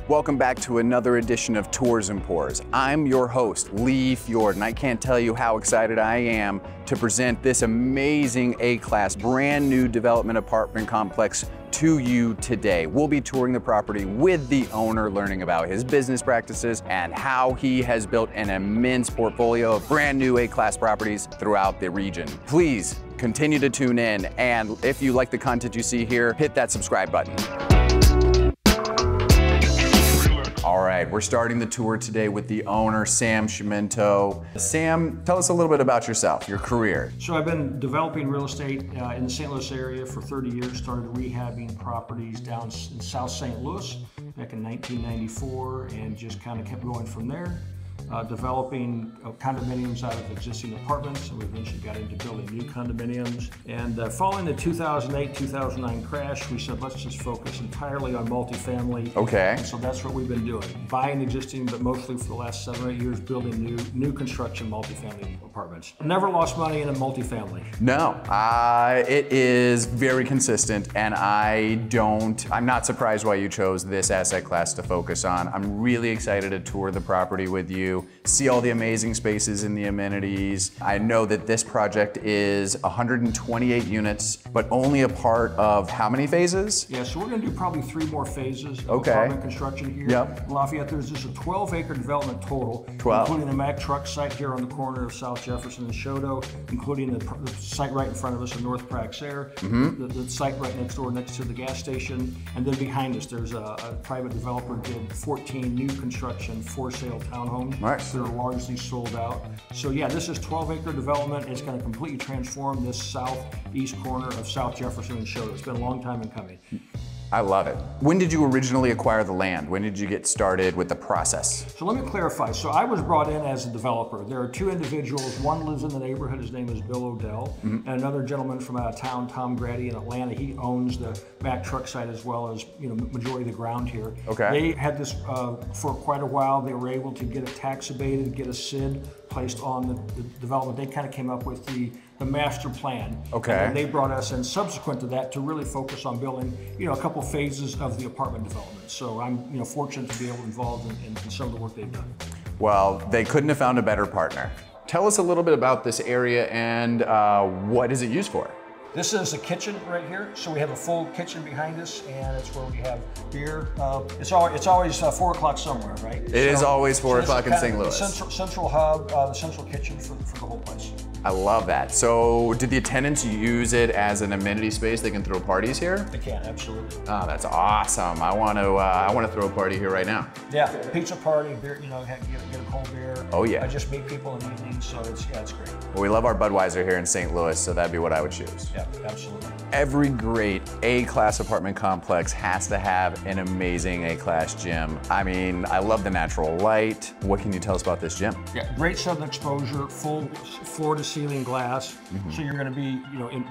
Welcome back to another edition of Tours and Pours. I'm your host, Lee Fjord, and I can't tell you how excited I am to present this amazing A-class brand new development apartment complex to you today. We'll be touring the property with the owner, learning about his business practices and how he has built an immense portfolio of brand new A-class properties throughout the region. Please continue to tune in, and if you like the content you see here, hit that subscribe button. All right, we're starting the tour today with the owner, Sam Chimento. Sam, tell us a little bit about yourself, your career. So I've been developing real estate in the St. Louis area for 30 years, started rehabbing properties down in South St. Louis back in 1994 and just kind of kept going from there. Developing condominiums out of existing apartments, and we eventually got into building new condominiums. And following the 2008-2009 crash, we said, let's just focus entirely on multifamily. Okay. And so that's what we've been doing. Buying existing, but mostly for the last 7 or 8 years, building new construction multifamily apartments. Never lost money in a multifamily. No, it is very consistent, and I'm not surprised why you chose this asset class to focus on. I'm really excited to tour the property with you, see all the amazing spaces and the amenities. I know that this project is 128 units, but only a part of how many phases? Yeah, so we're gonna do probably 3 more phases of Okay. apartment construction here. Yep. Lafayette, there's just a 12-acre development total, 12. including the Mack truck site here on the corner of South Jefferson and Choteau, including the site right in front of us in North Praxair, the site right next door next to the gas station, and then behind us there's a private developer did 14 new construction for-sale townhomes. Nice. That are largely sold out. So yeah, this is 12-acre development. It's going to completely transform this southeast corner of South Jefferson and Choteau. It's been a long time in coming. I love it. When did you originally acquire the land? When did you get started with the process? So let me clarify. So I was brought in as a developer. There are 2 individuals. One lives in the neighborhood. His name is Bill O'Dell. And another gentleman from out of town, Tom Grady in Atlanta. He owns the Mack truck site as well as majority of the ground here. Okay. They had this for quite a while. They were able to get it tax abated, get a SID placed on the development. They kind of came up with the master plan. Okay. And they brought us in subsequent to that to really focus on building, a couple phases of the apartment development. So I'm, fortunate to be able to involved in some of the work they've done. Well, they couldn't have found a better partner. Tell us a little bit about this area and what is it used for? This is the kitchen right here. So we have a full kitchen behind us, and it's where we have beer. It's always 4 o'clock somewhere, right? It is always 4 o'clock in St. Louis. The central hub, the central kitchen for the whole place. I love that. So did the tenants use it as an amenity space? They can throw parties here? They can, absolutely. Oh, that's awesome. I want to throw a party here right now. Yeah, pizza party, beer, get a cold beer. Oh yeah. I just meet people in the evening, so it's great. Well, we love our Budweiser here in St. Louis, so that'd be what I would choose. Yeah, absolutely. Every great A-class apartment complex has to have an amazing A-class gym. I mean, I love the natural light. What can you tell us about this gym? Yeah, great southern exposure, full floor-to-ceiling glass. So you're going to be,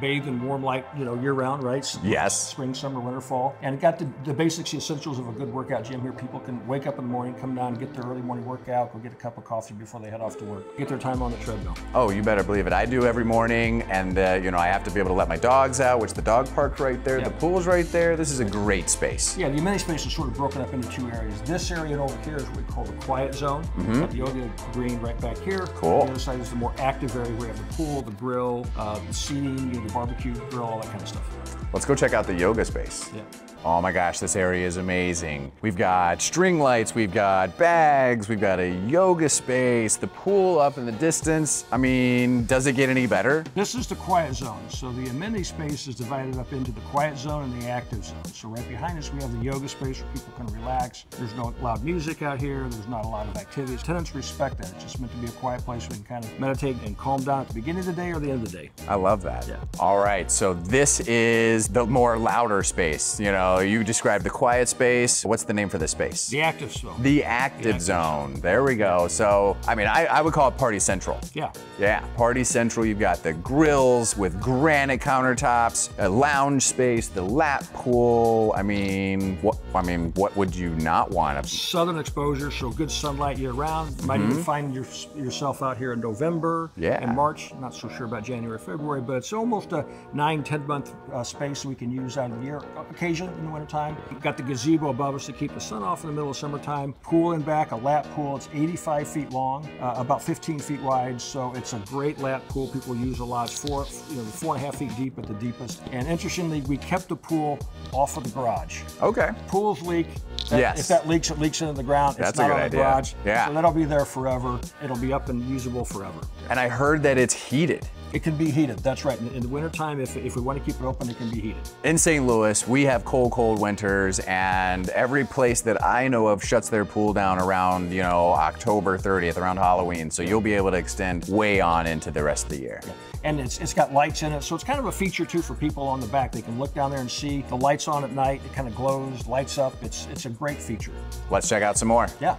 bathed in warm light, year-round, right? Yes. Spring, summer, winter, fall, and got the basics, the essentials of a good workout gym here. People can wake up in the morning, come down, get their early morning workout, go get a cup of coffee before they head off to work, get their time on the treadmill. Oh, you better believe it. I do every morning, and I have to be able to let my dogs out, which the dog park's right there, Yeah. the pool's right there. This is a great space. Yeah, the amenity space is sort of broken up into 2 areas. This area over here is what we call the quiet zone. Got the yoga green right back here. Cool. The other side is the more active area where you have the pool, the grill, the seating, the barbecue grill, all that kind of stuff. Let's go check out the yoga space. Yeah. Oh my gosh, this area is amazing. We've got string lights, we've got bags, we've got a yoga space, the pool up in the distance. I mean, does it get any better? This is the quiet zone. So the amenity space is divided up into the quiet zone and the active zone. So right behind us, we have the yoga space where people can relax. There's no loud music out here. There's not a lot of activities. Tenants respect that. It's just meant to be a quiet place where you can kind of meditate and calm down at the beginning of the day or the end of the day. I love that. Yeah. All right, so this is the more louder space. You described the quiet space. What's the name for this space? The active zone. The active zone. There we go. So, I mean, I would call it Party Central. Yeah. Yeah, Party Central. You've got the grills with granite countertops, a lounge space, the lap pool. I mean, I mean, what would you not want? Southern exposure, so good sunlight year round. You might even find yourself out here in November and March. Not so sure about January, February, but it's almost a 9-10 month space we can use out of the year occasion in the wintertime. We've got the gazebo above us to keep the sun off in the middle of summertime. Pool in back, a lap pool. It's 85 feet long, about 15 feet wide, so it's a great lap pool. People use a lot. It's 4.5 feet deep at the deepest. And interestingly, we kept the pool off of the garage. Okay. Pools leak. If that leaks, it leaks into the ground. It's not on the garage. Yeah. So that'll be there forever. It'll be up and usable forever. And I heard that it's heated. It can be heated, that's right. In the wintertime, if we want to keep it open, it can be heated. In St. Louis, we have cold winters, and every place that I know of shuts their pool down around, you know, October 30th, around Halloween. So you'll be able to extend way on into the rest of the year. Yeah. And it's got lights in it, so it's kind of a feature too for people on the back. They can look down there and see the lights on at night. It kind of glows, lights up. It's a great feature. Let's check out some more. Yeah.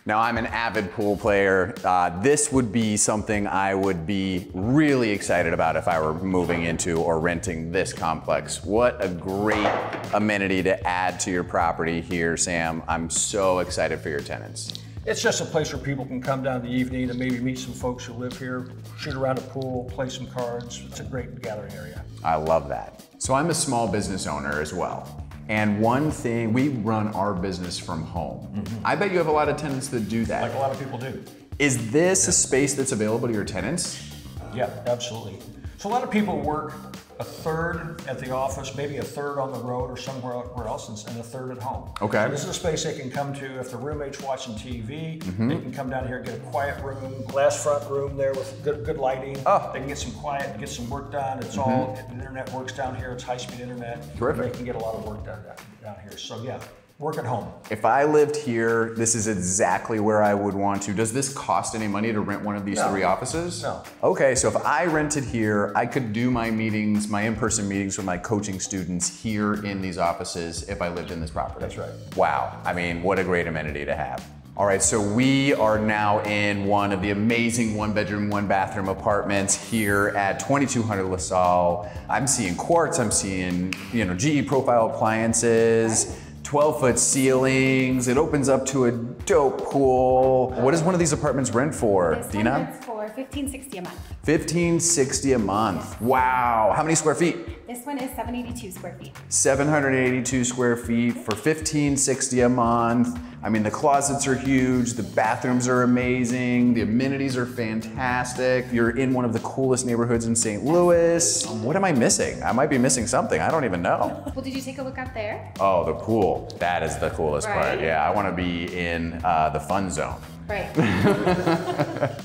Now, I'm an avid pool player. This would be something I would be really excited about if I were moving into or renting this complex. What a great amenity to add to your property here, Sam. I'm so excited for your tenants. It's just a place where people can come down in the evening and maybe meet some folks who live here, shoot around a pool, play some cards. It's a great gathering area. I love that. So I'm a small business owner as well. And one thing, we run our business from home. I bet you have a lot of tenants that do that. Like a lot of people do. Is this a space that's available to your tenants? Yeah, absolutely. So a lot of people work a third at the office, maybe a third on the road or somewhere else, and a third at home. Okay. So this is a space they can come to if the roommate's watching TV. They can come down here and get a quiet room, glass front room there with good lighting. They can get some quiet, get some work done. It's all, the internet works down here. It's high-speed internet. Terrific. They can get a lot of work done down here. So yeah. Work at home. If I lived here, this is exactly where I would want to. Does this cost any money to rent one of these 3 offices? No. Okay, so if I rented here, I could do my meetings, my in-person meetings with my coaching students here in these offices if I lived in this property. That's right. Wow, I mean, what a great amenity to have. All right, so we are now in one of the amazing 1-bedroom, 1-bathroom apartments here at 2200 Lasalle. I'm seeing quartz, I'm seeing, you know, GE profile appliances, 12-foot ceilings. It opens up to a dope pool. What does one of these apartments rent for, Dina? This one rents for $1,560 a month. $1,560 a month. Wow. How many square feet? This one is 782 square feet. 782 square feet for $1,560 a month. I mean, the closets are huge, the bathrooms are amazing, the amenities are fantastic. You're in one of the coolest neighborhoods in St. Louis. What am I missing? I might be missing something, I don't even know. Well, did you take a look up there? Oh, the pool. That is the coolest part. Yeah, I want to be in the fun zone. Right.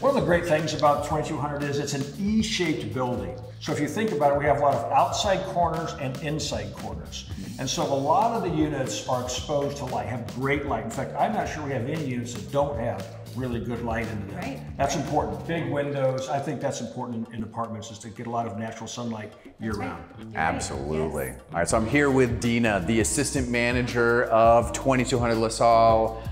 One of the great things about 2200 is it's an E-shaped building. So if you think about it, we have a lot of outside corners and inside corners. And so a lot of the units are exposed to light, have great light. In fact, I'm not sure we have any units that don't have really good light in them. Right. That's important. Big windows. I think that's important in apartments, is to get a lot of natural sunlight year round. Absolutely. Yes. All right, so I'm here with Dina, the assistant manager of 2200 Lasalle.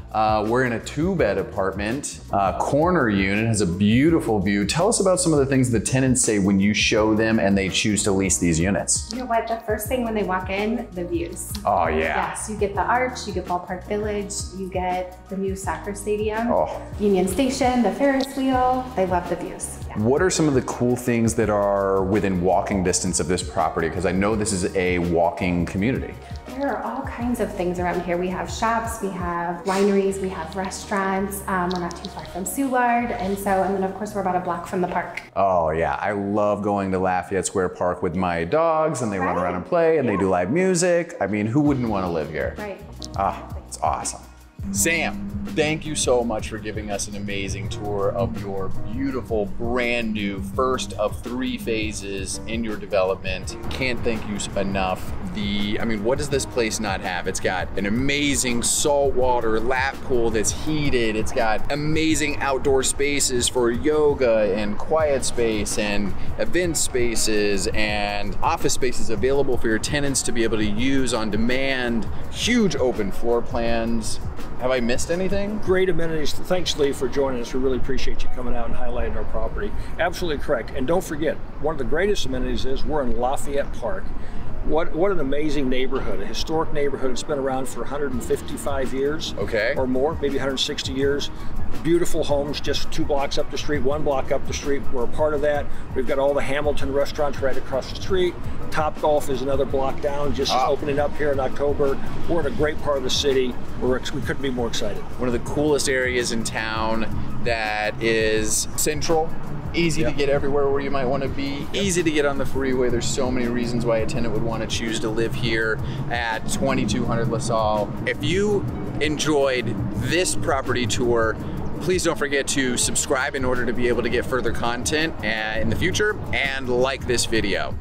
We're in a 2-bed apartment, corner unit, has a beautiful view. Tell us about some of the things the tenants say when you show them and they choose to lease these units. You know what, the first thing when they walk in, the views. Oh yeah. Yes, you get the arch, you get Ballpark Village, you get the new soccer stadium, Oh. Union Station, the Ferris wheel. They love the views. Yeah. What are some of the cool things that are within walking distance of this property? Because I know this is a walking community. There are all kinds of things around here. We have shops, we have wineries, we have restaurants. We're not too far from Soulard, and then of course we're about a block from the park. Oh yeah, I love going to Lafayette Square Park with my dogs, and they run around and play, and they do live music. I mean, who wouldn't want to live here? Right. Ah, it's awesome. Sam, thank you so much for giving us an amazing tour of your beautiful, brand new, first of 3 phases in your development. Can't thank you enough. I mean, what does this place not have? It's got an amazing saltwater lap pool that's heated. It's got amazing outdoor spaces for yoga and quiet space and event spaces and office spaces available for your tenants to be able to use on demand. Huge open floor plans. Have I missed anything? Great amenities. Thanks, Lee, for joining us. We really appreciate you coming out and highlighting our property. Absolutely correct. And don't forget, one of the greatest amenities is we're in Lafayette Park. What an amazing neighborhood, a historic neighborhood. It's been around for 155 years or more, maybe 160 years. Beautiful homes just 2 blocks up the street, 1 block up the street. We're a part of that. We've got all the Hamilton restaurants right across the street. Top Golf is another block down, just opening up here in October. We're in a great part of the city. We couldn't be more excited. One of the coolest areas in town that is central. Easy to get everywhere where you might want to be. Easy to get on the freeway. There's so many reasons why a tenant would want to choose to live here at 2200 Lasalle. If you enjoyed this property tour, please don't forget to subscribe in order to be able to get further content in the future, and like this video.